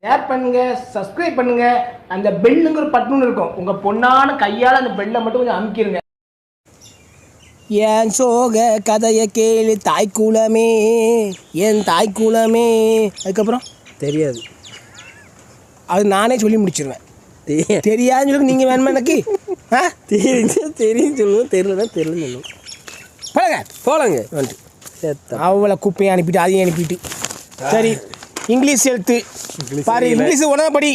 Share பண்ணுங்க, subscribe பண்ணுங்க. அந்த பெல்லுங்கிற பட்டன் இருக்கும், உங்க பொண்ணான கையால் அந்த பெல்லை மட்டும் கொஞ்சம் அமுக்கிடுங்க. என் சோக கதையை கேளு தாய்க்குலமே, என் தாய்க்குலமே. அதுக்கப்புறம் தெரியாது, அது நானே சொல்லி முடிச்சிருவேன். தெரியாதுன்னு சொல்லி நீங்கள் வேணுமா எனக்கு? ஆ தெரியும் சொல்லுவோம், தெரியலன்னா தெரியலன்னு சொல்லுவோம். போலாங்க அவ்வளோ குப்பையை அனுப்பிட்டு அதையும் அனுப்பிட்டு. சரி, இங்கிலீஷ் எழுத்து பாரு, இங்கிலீஷ் உடனே படி.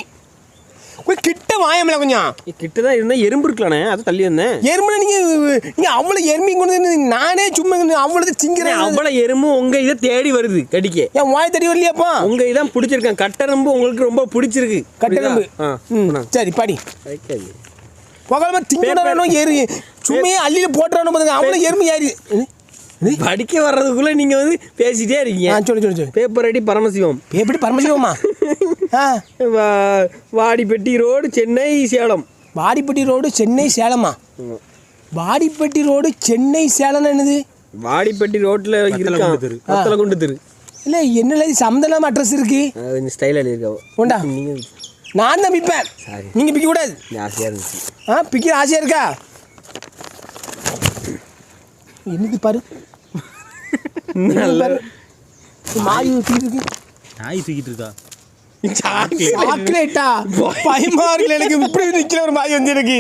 கொஞ்சம் கிட்ட வாயமில்ல, கொஞ்சம் கிட்ட தான் இருந்தால் எறும்பு இருக்கலானே, அதை தள்ளி வந்தேன். எறும்புல நீங்கள் அவ்வளோ எறும்பி கொண்டு நானே சும்மா அவ்வளோ திங்கிறேன். அவ்வளோ எறும்பும் உங்கள் இதை தேடி வருது கடிக்க. என் வாய் தடி வரலையாப்பா? உங்கள் இதான் பிடிச்சிருக்கேன். கட்டெரும்பு உங்களுக்கு ரொம்ப பிடிச்சிருக்கு. கட்டெரும்பு. சரி படி. புகழமா திங்கணும் ஏறி சும்மையே அள்ளியில் போட்டுறானு பாருங்க. அவ்வளோ எறும்பு ஏறி படிக்க வர்றதுக்குள்ளே நீங்கள் வந்து பேசிட்டே இருக்கீங்க. சொல்லு. பேப்பர் அடி பரமசிவம். எப்படி பரமசிவமா? வாடிப்பட்டி ரோடு, சென்னை, சேலம். வாடிப்பட்டி ரோடு, சென்னை, சேலமா? வாடிப்பட்டி ரோடு, சென்னை, சேலம் என்னது? வாடிப்பட்டி ரோட்டில் குண்டு தெரு. இல்லை, என்ன சம்மந்தம் அட்ரஸ் இருக்கு? ஸ்டைல் எழுதியிருக்கா உண்டா? நான் தான் பிப்பேன், நீங்கள் பிக்க கூடாது. ஆசையாக இருந்துச்சு. பிக்க ஆசையாக இருக்கா? என்னது பாரு, மாறி தூக்கிட்டு இருக்கு. நாய் தூக்கிட்டு இருக்கா? சாக்லேட்டா? பயமா இருக்குல்ல எனக்கு. இப்படி நிற்கிற ஒரு மாதிரி வந்து எனக்கு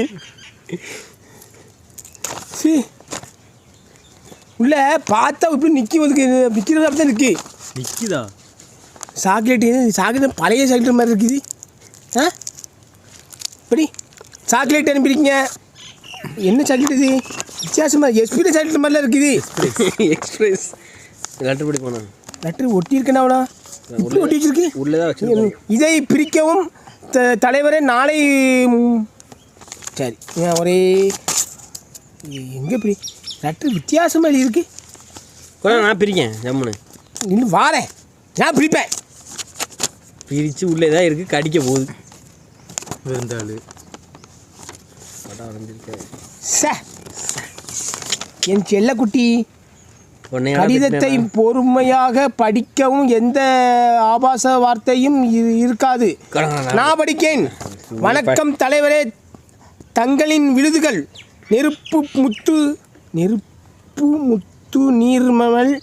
உள்ள பார்த்தா இப்படி நிற்கி விற்கிறது அப்படி தான் இருக்கு. நிற்கிதா சாக்லேட்? பழைய சாக்லேட் மாதிரி இருக்குது. இப்படி சாக்லேட் அனுப்பியிருக்கீங்க. என்ன சாக்லேட் இது? வித்தியாசமாக எக்ஸ்பீரியன்ஸ் சாக்லேட் மாதிரிலாம் இருக்குது. எக்ஸ்பிரஸ் லெட்டர் படி போனா லெட்டர் ஒட்டி இருக்கேன்னா அவ்வளோ இப்படி ஒட்டி வச்சிருக்கு. உள்ளதான் வச்சு இதை பிரிக்கவும் தலைவரே நாளை. சரி, ஒரே எங்கே பிரி லெட்டர் வித்தியாசமாக எழுதி இருக்கு. நான் பிரிக்கேன் ஜம்முன்னு. இன்னும் வாரேன், நான் பிரிப்பேன். பிரித்து உள்ளே தான் இருக்குது, கடிக்க போகுது. விருந்தாள் படம் வரைஞ்சிருக்கேன். என் செல்லக்குட்டி, கடிதத்தை பொறுமையாக படிக்கவும் எந்த ஆபாச வார்த்தையும் இருக்காது. நான் படிக்கேன். வணக்கம் தலைவரே, தங்களின் விருதுகள் நெருப்பு முத்து நீர்மல்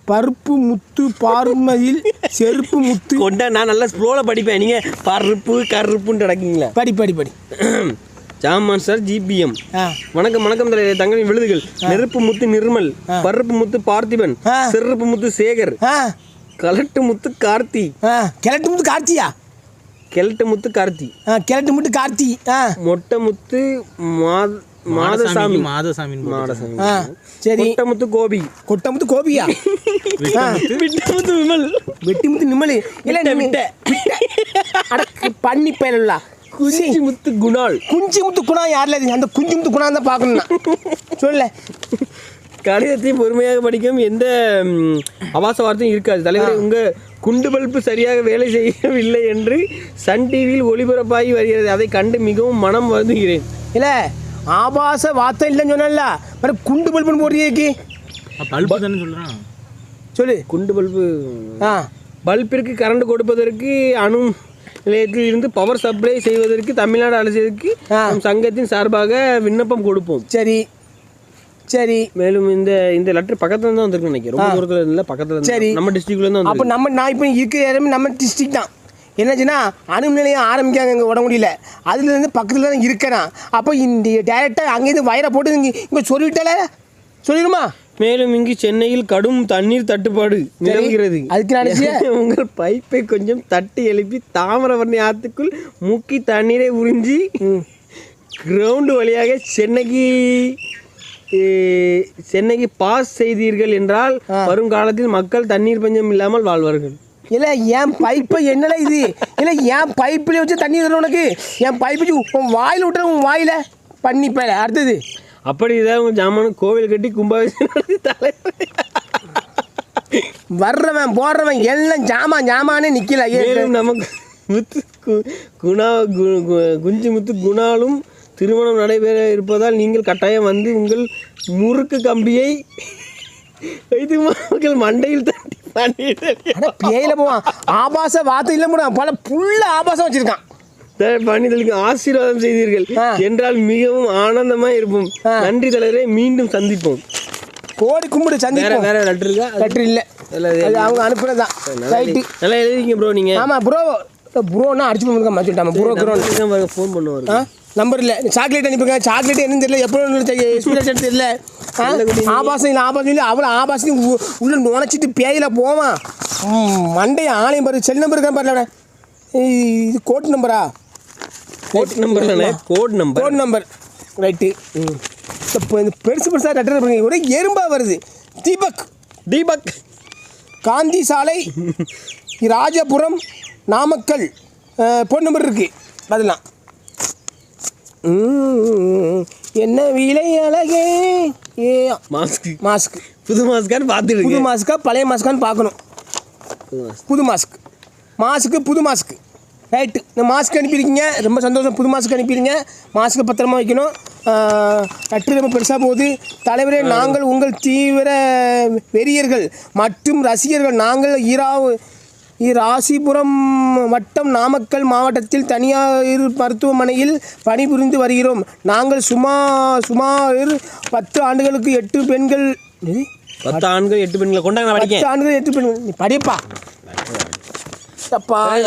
பருப்பு முத்து பார்மதில் செருப்பு முத்து கொண்டா. நான் நல்லா ஸ்லோவில் படிப்பேன், நீங்கள் பருப்பு கருப்புன்னு நடக்கீங்களா? படி படி படி. ஜாமான் சார், ஜிபிஎம். வணக்கம் தலைவர், தங்களின் விழுதுகள் நெருப்பு முத்து நிர்மல், பருப்பு முத்து பார்த்திபன், செருப்பு முத்து சேகர், கலட்டு முத்து கார்த்தி. கிழட்டு முத்து கார்த்தியா? கிழட்டு முத்து கார்த்தி. கிழட்டு முத்து கார்த்தி. மொட்டை முத்து மாதசாமி. சரி. கொட்டமுத்து கோபி. கொட்டமுத்து கோபியா? விட்டமுத்து விமல். வெட்டிமுத்து நிமல். இல்லை பண்ணி பயனுள்ள குஞ்சி முத்து குணால். குஞ்சு முத்து குணா யாரில்? அந்த குஞ்சு முத்து குணா தான் பார்க்கணும்னா சொல்ல. கடிதத்தை பொறுமையாக படிக்கவும் எந்த அபாச வார்த்தையும் இருக்காது. தலைவரை, உங்கள் குண்டு பல்பு சரியாக வேலை செய்யவில்லை என்று சன் டிவியில் ஒளிபரப்பாகி வருகிறது. அதை கண்டு மிகவும் மனம் வருந்துகிறேன். இல்லை, ஆபாச வார்த்தை இல்லைன்னு சொன்னல, குண்டு பல்புன்னு போடுறீங்க. பல்பு தானே சொல்கிறான். சொல்லு. குண்டு பல்பு. பல்பிற்கு கரண்ட் கொடுப்பதற்கு அணு நிலையத்தில் இருந்து பவர் சப்ளை செய்வதற்கு தமிழ்நாடு அரசுக்கு சங்கத்தின் சார்பாக விண்ணப்பம் கொடுப்போம். சரி சரி. மேலும் இந்த லெட்டர் பக்கத்துல தான் வந்திருக்கு நினைக்கிறேன், ரொம்ப தூரத்துல இல்லை, பக்கத்துல. சரி, நம்ம டிஸ்ட்ரிக்ட்ல இருந்து. அப்போ நான் இப்போ இருக்கிற இடமே நம்ம டிஸ்ட்ரிக்ட் தான். என்னாச்சுன்னா அணு நிலையம் ஆரம்பிக்காங்க இங்கே உடம்புடியில், அதுலேருந்து பக்கத்தில் தான் இருக்கிறான். அப்போ இந்த டேரெக்டாக அங்கேருந்து வயரை போட்டு இங்கே சொல்லிவிட்டால சொல்லிடுமா? மேலும் இங்கு சென்னையில் கடும் தண்ணீர் தட்டுப்பாடு நிலவுகிறது. அதுக்கு உங்கள் பைப்பை கொஞ்சம் தட்டி எழுப்பி தாமிரபரணி ஆற்றுக்குள் முக்கி தண்ணீரை உறிஞ்சி கிரவுண்டு வழியாக சென்னைக்கு பாஸ் செய்தீர்கள் என்றால் வருங்காலத்தில் மக்கள் தண்ணீர் பஞ்சம் இல்லாமல் வாழ்வார்கள். இல்லை, என் பைப்பை என்னடா இது? இல்லை, என் பைப்பில் வச்சு தண்ணி தரணும் உனக்கு. என் பைப்பு உன் வாயில் விட்டுற, உன் வாயில் பண்ணிப்பேன். அடுத்தது அப்படி இதான் உங்கள் ஜாமான் கோவில் கட்டி கும்பாபிஷேகம் தலைவர் வர்றவன் போடுறவன் எல்லாம் ஜாமானே நிற்கல. நமக்கு முத்து குஞ்சு முத்து குணாலும் திருமணம் நடைபெற இருப்பதால் நீங்கள் கட்டாயம் வந்து உங்கள் முறுக்கு கம்பியை வைத்து மக்கள் மண்டையில் தட்டி ஆனால் பேயில போவான் ஆபாச வார்த்தை இல்லை முடியும் பல புள்ள ஆபாசம் வச்சிருக்கான். பணிதலுக்கு ஆசீர்வாதம் செய்தீர்கள் என்றால் மிகவும் ஆனந்தமா இருப்போம். நன்றி தலைவரே, மீண்டும் சந்திப்போம். கோடி கும்பிடு சந்திப்போம். வேற லெட்டர் இருக்கா? லெட்டர் இல்லை, அது அவங்க அனுப்புனதுதான். ரைட்டு, நல்லா எழுதிங்க ப்ரோ. நீங்க ஆமாம் ப்ரோ, ப்ரோன்னா அடிச்சு கொடுக்க மாற்றிட்டாமா ப்ரோ க்ரோன்னு ஃபோன் பண்ணுவார். நம்பர் இல்லை, சாக்லேட் அனுப்புங்க. சாக்லேட் என்னன்னு தெரியல, எப்போ எக்ஸ்பீரியன்ஸ் தெரியல. ஆபாசம் இல்லை, ஆபாசம் இல்லை, அவ்வளோ ஆபாசம் உள்ள நுழைச்சிட்டு பேயில போவான். மண்டைய ஆலயம் பாரு, செல் நம்பர் இருக்கான் பாருல. இது கோட் நம்பரா? கோட் நம்பர் இல்லைண்ணே, code number. Code number, right. இப்போ இந்த பெருசு பெருசாக லெட்டர் பண்ணுங்க, ஒரே எறும்பாக வருது. தீபக் காந்தி சாலை, ராஜபுரம், நாமக்கல். ஃபோன் நம்பர் இருக்குது, அதெல்லாம். என்ன விலை அழகே. ஏ மாஸ்க் புது மாஸ்கான்னு பார்த்துட்டு புது மாஸ்க்கா பழைய மாஸ்கான்னு பார்க்கணும். புது மாஸ்க்கு ரைட்டு. இந்த மாஸ்க் அனுப்பியிருக்கீங்க, ரொம்ப சந்தோஷம். புது மாஸ்க் அனுப்பிடுங்க. மாஸ்க்கு பத்திரமா வைக்கணும். லெட்டர் ரொம்ப பெருசாக போகுது. தலைவரே, நாங்கள் உங்கள் தீவிர வெறியர்கள் மற்றும் ரசிகர்கள். நாங்கள் ராசிபுரம் வட்டம் நாமக்கல் மாவட்டத்தில் தனியார் மருத்துவமனையில் பணிபுரிந்து வருகிறோம். நாங்கள் சுமார் 10 ஆண்டுகளுக்கு 8 பெண்கள். 10 ஆண்கள் 8 பெண்களை கொண்டாங்க. 10 ஆண்டுகள் 8 பெண்கள். நீ படிப்பா.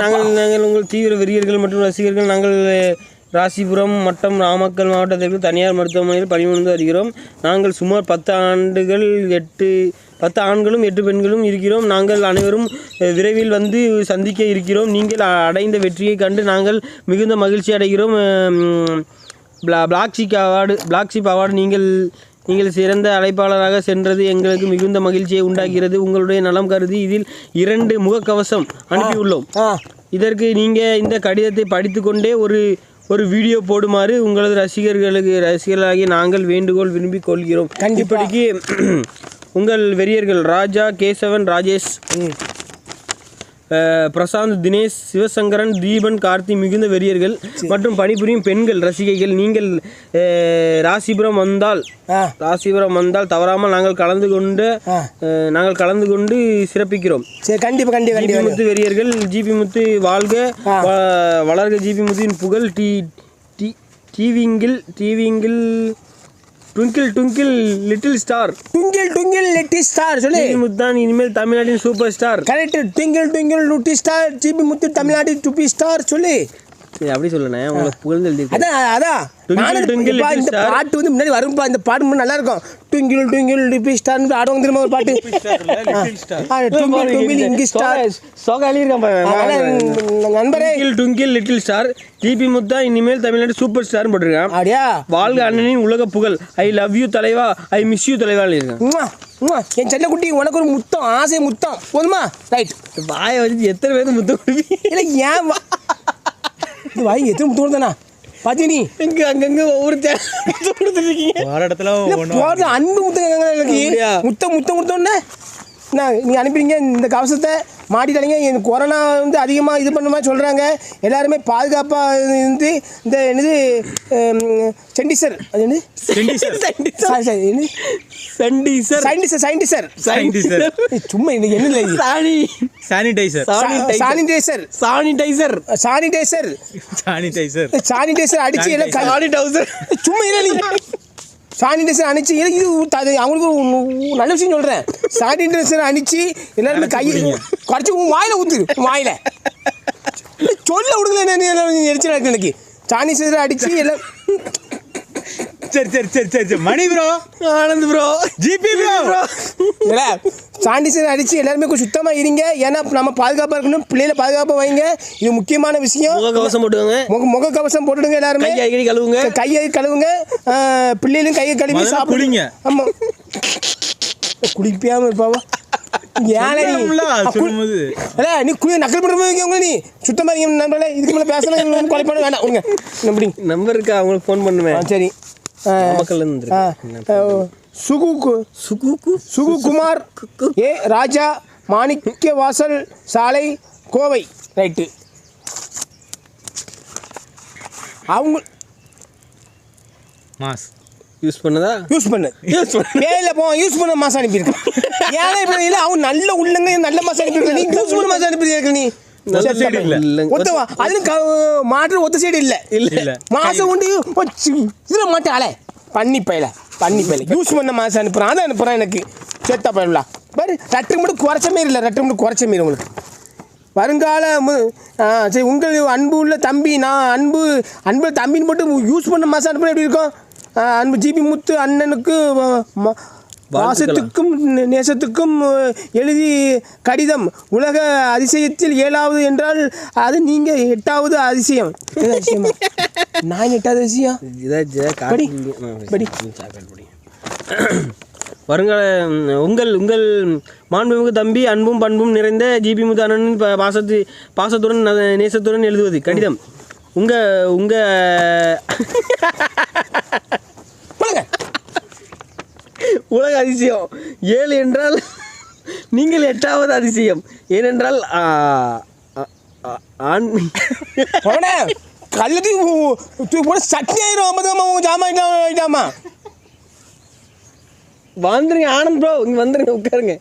நாங்கள் உங்கள் தீவிர வெறியர்கள் மற்றும் ரசிகர்கள். நாங்கள் ராசிபுரம் மற்றும் நாமக்கல் மாவட்டத்திற்கு தனியார் மருத்துவமனையில் பணிபுரிந்து வருகிறோம். நாங்கள் சுமார் 10 ஆண்களும் 8 பெண்களும் இருக்கிறோம். நாங்கள் அனைவரும் விரைவில் வந்து சந்திக்க இருக்கிறோம். நீங்கள் அடைந்த வெற்றியை கண்டு நாங்கள் மிகுந்த மகிழ்ச்சி அடைகிறோம். பிளாக் ஷீப் அவார்டு நீங்கள் சிறந்த அழைப்பாளராக சென்றது எங்களுக்கு மிகுந்த மகிழ்ச்சியை உண்டாகிறது. உங்களுடைய நலம் கருதி இதில் 2 முகக்கவசம் அனுப்பியுள்ளோம். இதற்கு நீங்கள் இந்த கடிதத்தை படித்துக்கொண்டே ஒரு வீடியோ போடுமாறு உங்களது ரசிகர்களாகிய நாங்கள் வேண்டுகோள் விரும்பிக் கொள்கிறோம். இப்படிக்கு உங்கள் வெறியர்கள் ராஜா, கேசவன், ராஜேஷ், பிரசாந்த், தினேஷ், சிவசங்கரன், தீபன், கார்த்தி. மிகுந்த வெறியர்கள் மற்றும் பணிபுரியும் பெண்கள் ரசிகைகள். நீங்கள் ராசிபுரம் வந்தால் தவறாமல் நாங்கள் கலந்து கொண்டு சிறப்பிக்கிறோம். கண்டிப்பாக முத்து வெறியர்கள். ஜிபி முத்து வாழ்க, வளர்க ஜிபி முத்துவின் புகழ். டிவிங்கில் ட்விங்கிள் லிட்டில் ஸ்டார் சொல்லி முத்தான் இனிமேல் தமிழ்நாட்டின் super star. Correct. Twinkle little star GB Muthu தமிழ்நாட்டின் சூப்பர் ஸ்டார் சொல்லி அப்படி சொல்லணே. உங்களுக்கு புகழ்ந்து எழுதி. அதான் இந்த பாட்டு வந்து முன்னாடி வரும்பா. இந்த பாட்டு நல்லா இருக்கும். ட்விங்கிள் லிட்டில் ஸ்டார் ஆடுவாங்க திரும்ப ஒரு பாட்டு. நண்பரே, ட்விங்கிள் லிட்டில் ஸ்டார் ஜிபி முத்தா இனிமேல் தமிழ்நாடு சூப்பர் ஸ்டார் போட்டிருக்கேன். அப்படியா? வாழ்க அண்ணனின் உலக புகழ். ஐ லவ் யூ தலைவா, ஐ மிஸ் யூ தலைவா இருக்கேன். என் செல்ல குட்டி, உனக்கு ஒரு முத்தம், ஆசை முத்தம் போதுமா? ரைட். வாயை வச்சு எத்தனை பேருக்கு முத்தம் கொடுப்பீங்க? இல்லை, ஏன் இது வாங்கி எத்தனை முத்தம் கொடுத்தானா பாத்தி? நீ அங்கங்க ஒவ்வொரு கொடுத்துருக்கீங்க. போடுற அன்பு முத்தம் கொடுத்தோன்னே நீ அனுப்பிடுங்க. இந்த கவசத்தை மாட்டிட்டாங்க. எனக்கு கொரோனா வந்து அதிகமாக இது பண்ணுமா சொல்கிறாங்க. எல்லாருமே பாதுகாப்பாக இருந்து இந்த என்னது சென்டிசர், அது என்ன சும்மா இன்னைக்கு என்ன சானிடைசர் அடிச்சு சும்மா சானிடைசர் அணிச்சு இது அவங்களுக்கு ஒரு நல்ல விஷயம் சொல்கிறேன். சானிடைசர் அணிச்சு எல்லாருமே கையை குறைச்சி உன் வாயில் ஊற்று. வாயில் சொல்ல விடுக்கல எரிச்சல் இருக்கு எனக்கு. சானிடைசர் அடித்து எல்லாம். சரி Mani bro, Anand bro, GB bro. இல்லை, சானிடைசர் அடித்து எல்லாருமே கொஞ்சம் சுத்தமாக இருங்க. ஏன்னா நம்ம பாதுகாப்பாக இருக்கணும். பிள்ளைகளை பாதுகாப்பாக வைங்க. இது முக்கியமான விஷயம். முகக்கவசம் போட்டுவாங்க. முகக்கவசம் போட்டுடுங்க. எல்லாருமே கையை கழுவுங்க. பிள்ளைகளும் கையை கழுவி சாப்பிடுங்க. ஆமாம், குளிப்பியாமல் இருப்பாவா? நீ நக்கல் பண்ணுறது நீ சுத்தமாக இருங்க நண்பர்களே. இதுக்கு மேலே பேசலாம் கொலை பண்ண வேண்டாம். உங்க நம்பர் இருக்கா? அவங்களுக்கு ஃபோன் பண்ணுவேன். சரி. சுகுகுமார் ஏ ராஜா, மாணிக்க வாசல் சாலை, கோவை. ரைட்டு. அவங்க யூஸ் பண்ணதா யூஸ் பண்ணு பேயில போ யூஸ் பண்ண மாதம் அனுப்பியிருக்கான். ஏன்னா இப்போ இல்லை அவன் நல்ல உள்ளங்க நல்ல மாதம் அனுப்பியிருக்க நீ யூஸ் பண்ண மாதம் அனுப்பியிருக்க நீ நல்ல சைடு இல்லை ஒத்தவா அது மாற்று ஒத்த சைடு இல்லை இல்லை மாதம் உண்டு இதில் மாட்டாளே பண்ணி பையில யூஸ் பண்ண மாதம் அனுப்புகிறான் அதை அனுப்புகிறான் எனக்கு செத்தா பயிலா பாரு ரெட்டு மட்டும் குறைச்ச மாரி இல்லை ரெட்டு மட்டும் குறைச்ச மாரி உங்களுக்கு வருங்கால சரி உங்கள் அன்பு உள்ள தம்பி நான் அன்பு தம்பின்னு மட்டும் யூஸ் பண்ண மாதம் அனுப்புனா எப்படி இருக்கும்? அன்பு ஜிபி முத்து அண்ணனுக்கு வாசத்துக்கும் நேசத்துக்கும் எழுதி கடிதம் உலக அதிசயத்தில் 7வது என்றால் அது நீங்கள் 8வது அதிசயம். அதிசயமா நான் 8வது அதிசயம் படி படி வருங்கால உங்கள் மாண்புமிகு தம்பி அன்பும் பண்பும் நிறைந்த ஜிபி முத்து அண்ணனின் பாசத்துடன் நேசத்துடன் எழுதுவது கடிதம் உங்க உலக அதிசயம் 7 என்றால் நீங்கள் 8வது அதிசயம் ஏனென்றால் கல்லத்துக்கு போட சட்னி ஆயிரும் ஜாமாமா வந்துருங்க ஆனந்த் ப்ரோ இங்கே வந்துருங்க உட்காருங்க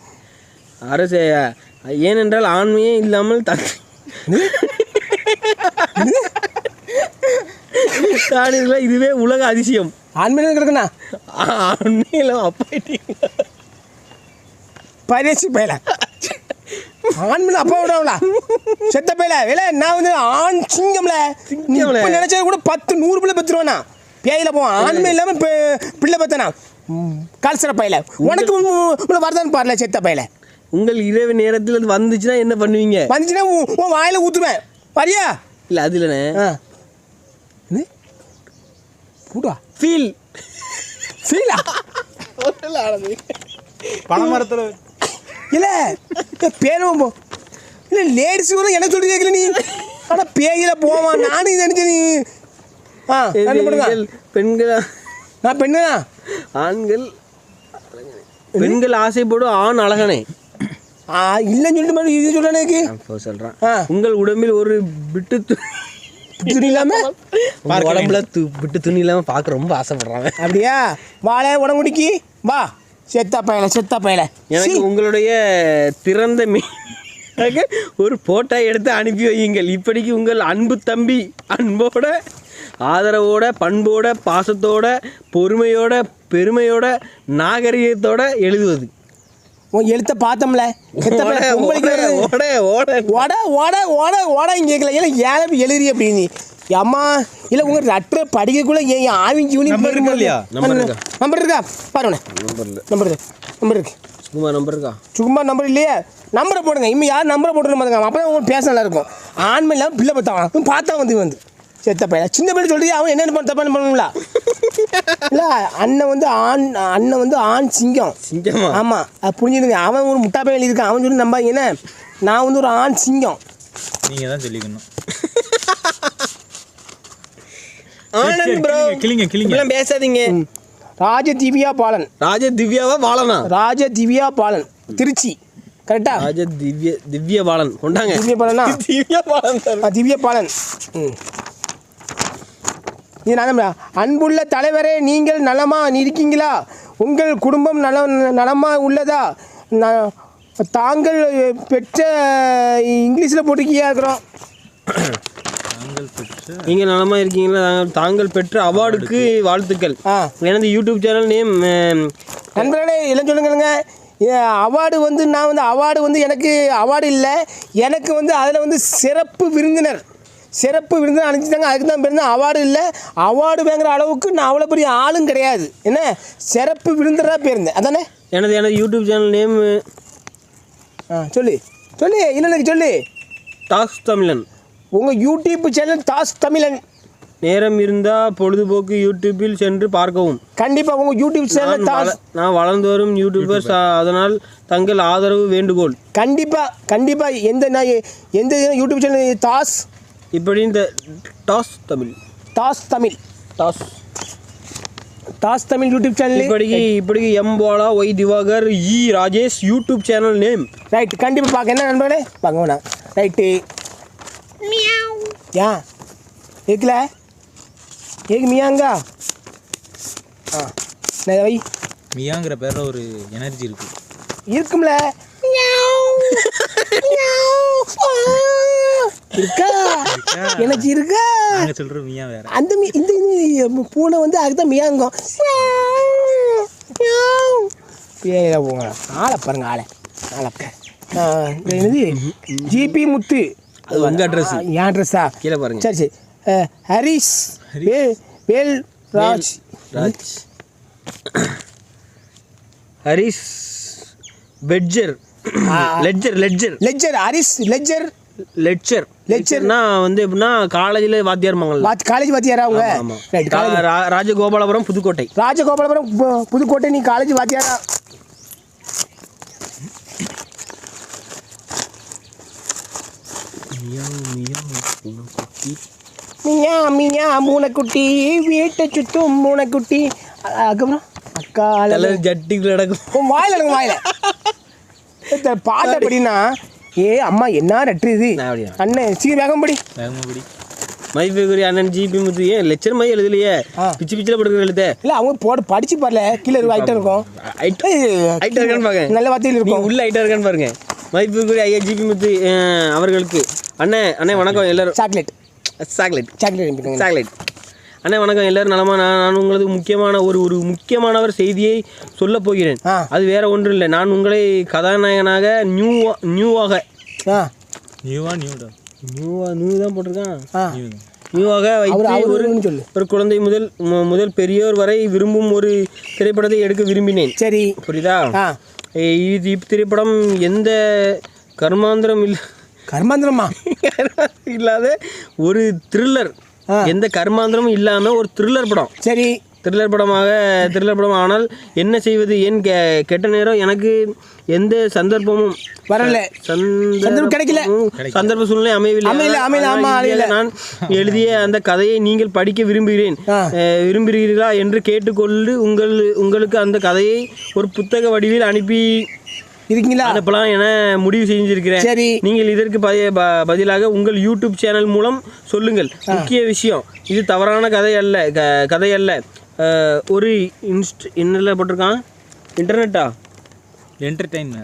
அரசு ஏனென்றால் ஆண்மையே இல்லாமல் இதுவே உலக அதிசயம் ஆண்மையில கிடக்குண்ணா ஆண்மையில அப்பாயிட்டீங்க பரிசு பயில ஆண்மையில அப்பா விடாங்களா செத்த பயில இல்லை நான் வந்து ஆண் சிங்கம்ல நினைச்சது கூட 10-100 பிள்ளை பத்துருவேண்ணா பேயில போவான் ஆண்மை இல்லாமல் பிள்ளை பத்தனா கல்சர பையில உனக்கு வரதான்னு பாருல செத்த பையில உங்கள் இரவு நேரத்தில் அது வந்துச்சுன்னா என்ன பண்ணுவீங்க? வந்துச்சுன்னா உன் வாயில ஊற்றுவேன் வரியா இல்லை அது இல்லைண்ணே பூடா ஃபீலா பணமரத்தில் இல்லை பேரும் இல்லை லேடிஸ் கூட என்ன சொல்லி கேட்கல நீ ஆனால் பேயில போவான் நானும் இது நினைச்சேன் நீ பெண்களா நான் பெண்ணுண்ணா பெண்கள் ஆசைப்படும் ஆண் அழகனே இல்லைன்னு சொல்லிட்டு மாதிரி இது சொல்கிறேனே சொல்கிறேன் உங்கள் உடம்பில் ஒரு விட்டு துணி இல்லாமல் உடம்புல விட்டு துணி இல்லாமல் பார்க்க ரொம்ப ஆசைப்படுறாங்க அப்படியா வாழை உடம்புடிக்கி வா செத்தா பயல எனக்கு உங்களுடைய திறந்த ஒரு போட்டோ எடுத்து அனுப்பி வையுங்கள் இப்படிக்கு உங்கள் அன்பு தம்பி அன்போட ஆதரவோட பண்போட பாசத்தோட பொறுமையோட பெருமையோட நாகரிகத்தோட எழுதுவது உன் எழுத்த பார்த்தோம்ல ஓட கேட்கல ஏன்னா ஏழை எழுதி அப்படின்னு அம்மா இல்லை உங்க லெட்டரை படிக்கக்குள்ள ஏன் ஆவிஞ்சி நம்பர் இருக்கா பாருங்க நம்பர் இருக்கு சுகுமார் நம்பர் இல்லையா நம்பரை போடுங்க இன்னும் யார் நம்பரை போட்டுருக்க மாட்டாங்க அப்போ தான் உங்களுக்கு பேச நல்லா இருக்கும் ஆண்மை இல்லாமல் பிள்ளை பார்த்தான் பார்த்தா வந்து செத்த பையன் சின்ன பையன் சொல்லிட்டு அவன் என்னென்ன பண்ண தப்பான பண்ணணும்ல இல்லை அண்ணன் வந்து ஆண் சிங்கம் ஆமாம் அது புரிஞ்சுதுங்க அவன் ஒரு முட்டா பையன் எழுதியிருக்கான் அவன் சொல்லி நம்பாங்க என்ன நான் வந்து ஒரு ஆண் சிங்கம் நீங்கள் தான் சொல்லிக்கணும் ஆனந்த் ப்ரோ கிளிங்க பேசாதீங்க ராஜதிவ்யா பாலன் திருச்சி கரெக்டா திவ்ய பாலன் கொண்டாங்க திவ்ய பாலன் இது நான் அன்புள்ள தலைவரே நீங்கள் நலமா இருக்கீங்களா உங்கள் குடும்பம் நலமா உள்ளதா தாங்கள் பெற்ற இங்கிலீஷில் போட்டுக்கியா இருக்கிறோம் நீங்கள் நலமா இருக்கீங்களா தாங்கள் பெற்ற அவார்டுக்கு வாழ்த்துக்கள் எனது யூடியூப் சேனல் நேம் நண்பர்களே எல்லாம் சொல்லுங்க அவார்டு வந்து நான் வந்து அவார்டு வந்து எனக்கு அவார்டு இல்லை எனக்கு வந்து அதில் வந்து சிறப்பு விருந்தினர் அனுப்பிச்சிட்டாங்க அதுக்கு தான் பேர் அவார்டு இல்லை அவார்டு வாங்குற அளவுக்கு நான் அவ்வளோ பெரிய ஆளும் கிடையாது என்ன சிறப்பு விருந்தினராக போயிருந்தேன் அதானே எனது யூடியூப் சேனல் நேம் சொல்லு இல்லைன்னு சொல்லு டாஸ் தமிழன் உங்கள் யூடியூப் சேனல் டாஸ் தமிழன் நேரம் இருந்தால் பொழுதுபோக்கு யூடியூப்பில் சென்று பார்க்கவும் கண்டிப்பாக உங்கள் யூடியூப் சேனல் நான் வளர்ந்து வரும் யூடியூபர்ஸ் அதனால் தங்கள் ஆதரவு வேண்டுகோள் கண்டிப்பாக எந்த யூடியூப் சேனல் டாஸ் இப்படி இந்த டாஸ் தமிழ் யூடியூப் சேனல் இப்படி M Bala Y Diwakar Rajesh YouTube channel name right கண்டிப்பாக பார்க்க என்ன நண்பர்களே பார்க்கணும்ண்ணா ரைட்டு ஏன் ஏக்கல ஏக்கு மியாங்கா நான் வை மியாங்கிற பேர்ல ஒரு எனர்ஜி இருக்கு. இருக்கும்ல இருக்கா எனக்கு இருக்கா நாங்க சொல்ற மியா வேற. அந்த இந்த பூனை வந்து அதுதான் மியாங்கும் போங்க ஆளை பாருங்க ஆளை என்னது ஜிபி முத்து அது உங்க அட்ரஸ். என் அட்ரஸா கீழே பாருங்க. சரி ஹரிஷ் வேல் ராஜ் ஹரிஷ் பெட்ஜர் லெட்ஜர் ஹரிஷ் லெட்ஜர்னா வந்து எப்படின்னா காலேஜில் வாத்தியார்மாங்கல்ல. காலேஜ் வாத்தியாரா அவங்க? ரைட். ராஜகோபாலபுரம் புதுக்கோட்டை. ராஜகோபாலபுரம் புதுக்கோட்டை. நீ காலேஜ் வாத்தியாரா? மியா மூனைக்குட்டி வீட்டை சுத்தும் மூனைக்குட்டி. அதுக்கப்புறம் அக்கா ஜட்டிக்குள்ள நடக்கும் வாயில நடக்கும் வாயில பாட்டு அப்படின்னா அம்மா என்ன நட்டுது அண்ணன் வேகம் படி மைஃபேகுரி அண்ணன் ஜிபி முத்து. ஏன் லெக்சர் மாதிரி எழுதலையே, பிச்சு பிச்சில் படுக்கிற எழுத இல்லை. அவங்க படிச்சு பாருல கீழே ஐட்டம் இருக்கும். ஐட்டம் இருக்கான்னு பாருங்க, நல்ல வார்த்தையில் இருக்கும். உள்ள ஐட்டம் இருக்கான்னு பாருங்க. மைஃபேகுரி ஐயா ஜிபி முத்து அவர்களுக்கு அண்ணே வணக்கம். எல்லாரும் சாக்லேட் அண்ணே வணக்கம். எல்லாரும் நலமா? நான் உங்களது ஒரு முக்கியமானவர் செய்தியை சொல்ல போகிறேன். அது வேற ஒன்றும் இல்லை. நான் உங்களை கதாநாயகனாக நியூவாக வைத்து ஒரு குழந்தை முதல் பெரியோர் வரை விரும்பும் ஒரு திரைப்படத்தை எடுக்க விரும்பினேன். சரி, புரியுதா? இது திரைப்படம் எந்த கர்மாந்திரம் இல்லாத ஒரு த்ரில்லர். எந்த கர்மாந்திரமும் இல்லாம ஒரு த்ரில்லர் படம். சரி, த்ரில்லர் படம். ஆனால் என்ன செய்வது? ஏன் கெட்ட நேரம் எனக்கு எந்த சந்தர்ப்பமும் வரல, கிடைக்கல, சந்தர்ப்ப சூழ்நிலை அமையவில்லை. நான் எழுதிய அந்த கதையை நீங்கள் படிக்க விரும்புகிறீர்களா என்று கேட்டுக்கொண்டு உங்களுக்கு அந்த கதையை ஒரு புத்தக வடிவில் அனுப்பலாம் என முடிவு செஞ்சிருக்கிறேன். சரி, நீங்கள் இதற்கு பதிலாக உங்கள் யூடியூப் சேனல் மூலம் சொல்லுங்கள். முக்கிய விஷயம், இது தவறான கதை அல்ல. ஒரு என்னல போட்டிருக்கான்,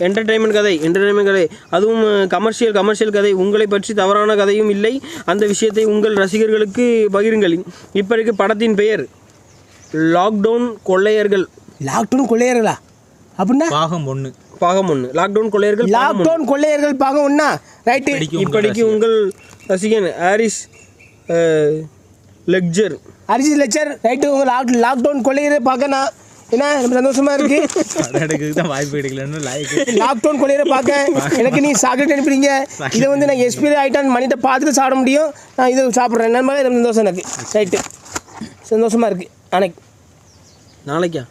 என்டர்டைன்மெண்ட் கதை, அதுவும் கமர்ஷியல் கதை. உங்களை பற்றி தவறான கதையும் இல்லை. அந்த விஷயத்தை உங்கள் ரசிகர்களுக்கு பகிருங்கள். இப்படிக்கு படத்தின் பெயர் லாக்டவுன் கொள்ளையர்களா அப்படின்னா பாகம் 1 லாக்டவுன் கொள்ளையர்கள் பாகம் 1. ரைட்டு. இப்படிக்கு உங்கள் ரசிகன் ஹரிஷ் லெட்ஜர். ரைட்டு. உங்கள் லாக்டவுன் கொள்ளையரை பார்க்கணும். ஏன்னா ரொம்ப சந்தோஷமா இருக்கு. லாக்டவுன் கொள்ளையரை பார்க்க எனக்கு நீ சாக்லேட் அனுப்புறீங்க. இதை வந்து நான் எக்ஸ்பீரி ஆகிட்டான்னு மணிட்ட பார்த்துட்டு சாப்பிட முடியும். நான் இதை சாப்பிட்றேன். ரொம்ப சந்தோஷம் எனக்கு. ரைட்டு, சந்தோஷமா இருக்கு. நாளைக்கா